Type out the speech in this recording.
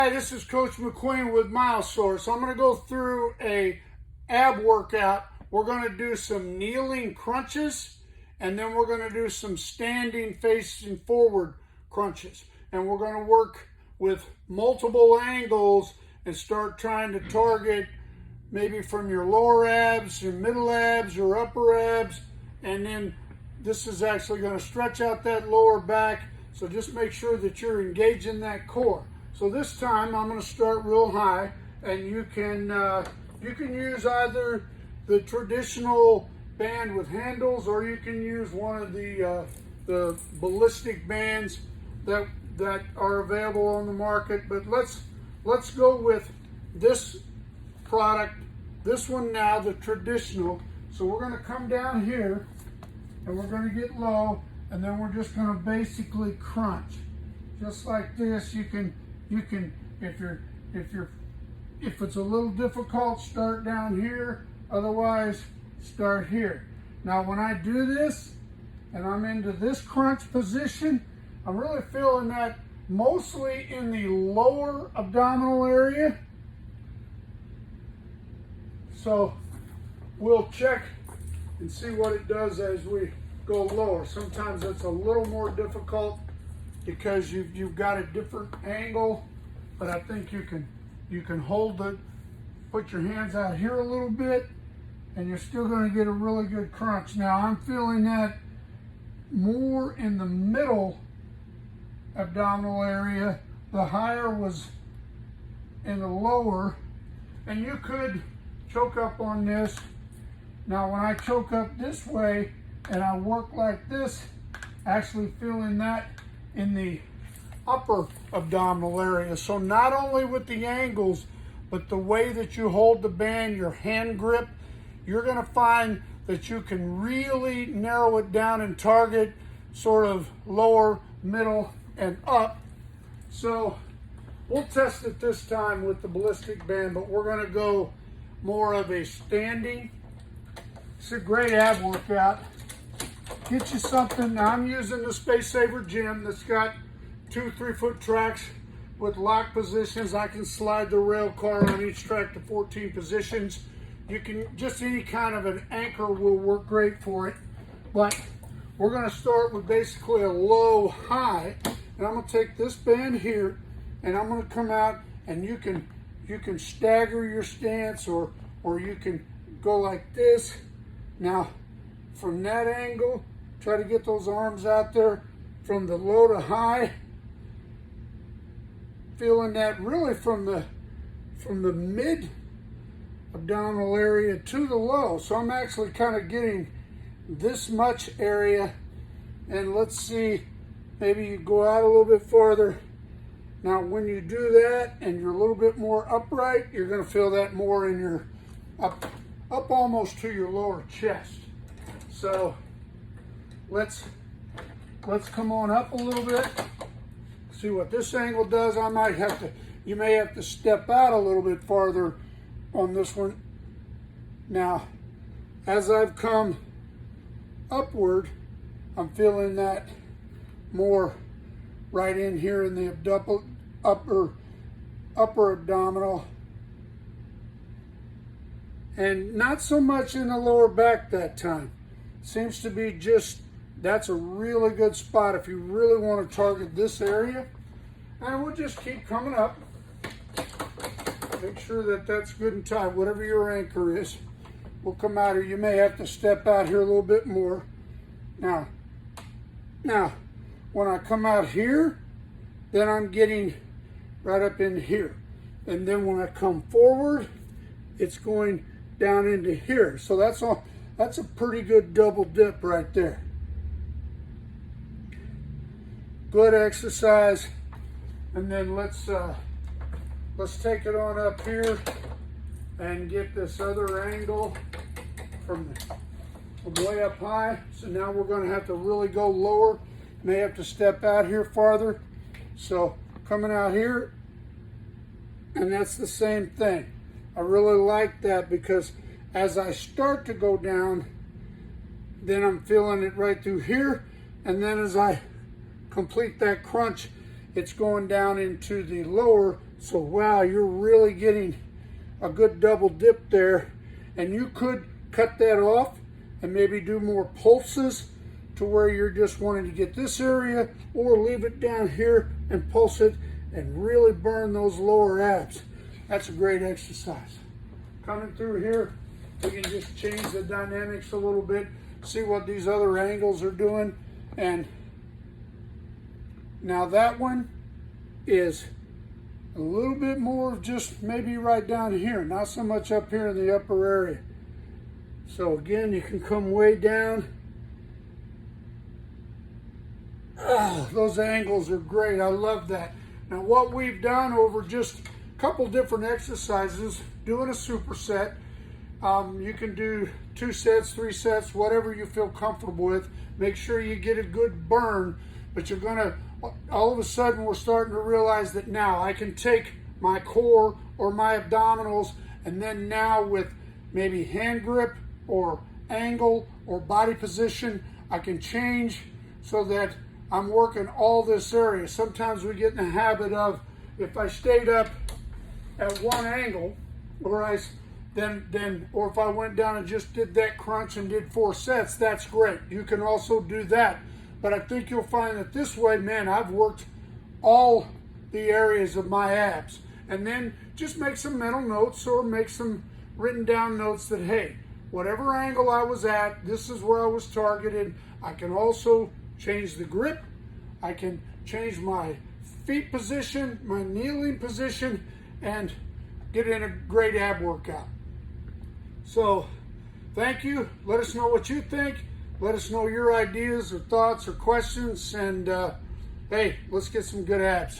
Hi, this is Coach McQueen with MileSource. I'm going to go through a ab workout. We're going to do some kneeling crunches, and then we're going to do some standing facing forward crunches. And we're going to work with multiple angles and start trying to target maybe from your lower abs, your middle abs, your upper abs, and then this is actually going to stretch out that lower back. So just make sure that you're engaging that core. So this time I'm going to start real high, and you can use either the traditional band with handles, or you can use one of the ballistic bands that are available on the market. But let's go with this product, this one now, the traditional. So we're going to come down here, and we're going to get low, and then we're just going to basically crunch, just like this. You can if it's a little difficult, start down here. Otherwise, start here. Now, when I do this and I'm into this crunch position, I'm really feeling that mostly in the lower abdominal area. So we'll check and see what it does as we go lower. Sometimes it's a little more difficult because you've got a different angle, but I think you can hold it, put your hands out here a little bit, and you're still going to get a really good crunch. Now I'm feeling that more in the middle abdominal area. The higher was in the lower, and you could choke up on this. Now when I choke up this way and I work like this, actually feeling that in the upper abdominal area. So not only with the angles, but the way that you hold the band, your hand grip, you're going to find that you can really narrow it down and target sort of lower, middle, and up. So we'll test it this time with the ballistic band, but we're going to go more of a standing. It's a great ab workout. Get you something. Now I'm using the Space Saver gym that's got 2 3-foot tracks with lock positions. I can slide the rail car on each track to 14 positions. You can, just any kind of an anchor will work great for it. But we're going to start with basically a low high, and I'm going to take this band here, and I'm going to come out, and you can stagger your stance, or you can go like this. Now from that angle, try to get those arms out there from the low to high. Feeling that really from the mid abdominal area to the low. So I'm actually kind of getting this much area. And let's see, maybe you go out a little bit farther. Now when you do that and you're a little bit more upright, you're going to feel that more in your up almost to your lower chest. So let's come on up a little bit. See what this angle does. You may have to step out a little bit farther on this one. Now, as I've come upward, I'm feeling that more right in here in the upper abdominal, and not so much in the lower back that time. Seems to be just, that's a really good spot if you really want to target this area. And we'll just keep coming up. Make sure that that's good and tight, whatever your anchor is. We'll come out here. You may have to step out here a little bit more. Now, when I come out here, then I'm getting right up in here. And then when I come forward, it's going down into here. So that's a pretty good double dip right there. Good exercise. And then let's take it on up here and get this other angle from way up high. So now we're going to have to really go lower. May have to step out here farther. So coming out here, and that's the same thing. I really like that because as I start to go down, then I'm feeling it right through here, and then as I complete that crunch, it's going down into the lower So wow, you're really getting a good double dip there. And you could cut that off and maybe do more pulses to where you're just wanting to get this area, or leave it down here and pulse it and really burn those lower abs. That's a great exercise. Coming through here, we can just change the dynamics a little bit, see what these other angles are doing. And now that one is a little bit more of just maybe right down here, not so much up here in the upper area. So again, you can come way down. Oh, those angles are great. I love that. Now what we've done over just a couple different exercises, doing a superset. You can do 2 sets, 3 sets, whatever you feel comfortable with. Make sure you get a good burn, but you're gonna, all of a sudden we're starting to realize that now I can take my core or my abdominals, and then now with maybe hand grip or angle or body position, I can change so that I'm working all this area. Sometimes we get in the habit of, if I stayed up at one angle, or or if I went down and just did that crunch and did 4 sets, that's great. You can also do that. But I think you'll find that this way, man, I've worked all the areas of my abs. And then just make some mental notes or make some written down notes that, hey, whatever angle I was at, this is where I was targeted. I can also change the grip. I can change my feet position, my kneeling position, and get in a great ab workout. So thank you. Let us know what you think. Let us know your ideas or thoughts or questions. And hey, let's get some good abs.